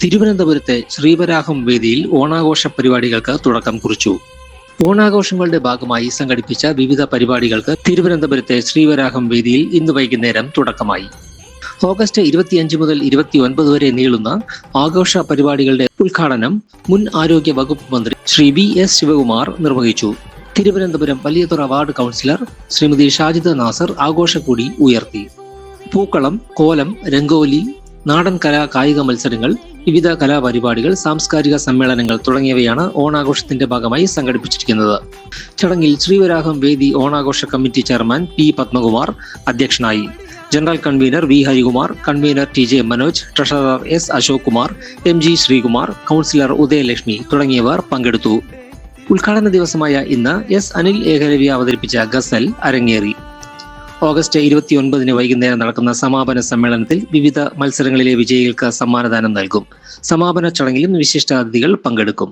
തിരുവനന്തപുരത്തെ ശ്രീവരാഹം വേദിയിൽ ഓണാഘോഷ പരിപാടികൾക്ക് തുടക്കം കുറിച്ചു. ഓണാഘോഷങ്ങളുടെ ഭാഗമായി സംഘടിപ്പിച്ച വിവിധ പരിപാടികൾക്ക് തിരുവനന്തപുരത്തെ ശ്രീവരാഹം വേദിയിൽ ഇന്ന് വൈകുന്നേരം തുടക്കമായി. ഓഗസ്റ്റ് 25 മുതൽ 29 വരെ നീളുന്ന ആഘോഷ പരിപാടികളുടെ ഉദ്ഘാടനം മുൻ ആരോഗ്യ വകുപ്പ് മന്ത്രി ശ്രീ VS ശിവകുമാർ നിർവഹിച്ചു. തിരുവനന്തപുരം വലിയതുറ വാർഡ് കൗൺസിലർ ശ്രീമതി ഷാജിദ നാസർ ആഘോഷക്കൊടി ഉയർത്തി. പൂക്കളം, കോലം, രംഗോലി, നാടൻ കലാ കായിക മത്സരങ്ങൾ, വിവിധ കലാപരിപാടികൾ, സാംസ്കാരിക സമ്മേളനങ്ങൾ തുടങ്ങിയവയാണ് ഓണാഘോഷത്തിന്റെ ഭാഗമായി സംഘടിപ്പിച്ചിരിക്കുന്നത്. ചടങ്ങിൽ ശ്രീവരാഹം വേദി ഓണാഘോഷ കമ്മിറ്റി ചെയർമാൻ P പത്മകുമാർ അധ്യക്ഷനായി. General convener V Harikumar, convener TJ Manoj, treasurer S Ashok Kumar, MG Sreekumar, councillor Udayalakshmi തുടങ്ങിയവർ പങ്കെടുത്തു. ഉദ്ഘാടന ദിവസമായ ഇന്ന് S അനിൽ ഏകലവ്യ അവതരിപ്പിച്ച ഗസൽ അരങ്ങേറി. ഓഗസ്റ്റ് 29 വൈകുന്നേരം നടക്കുന്ന സമാപന സമ്മേളനത്തിൽ വിവിധ മത്സരങ്ങളിലെ വിജയികൾക്ക് സമ്മാനദാനം നൽകും. സമാപന ചടങ്ങിലും വിശിഷ്ടാതിഥികൾ പങ്കെടുക്കും.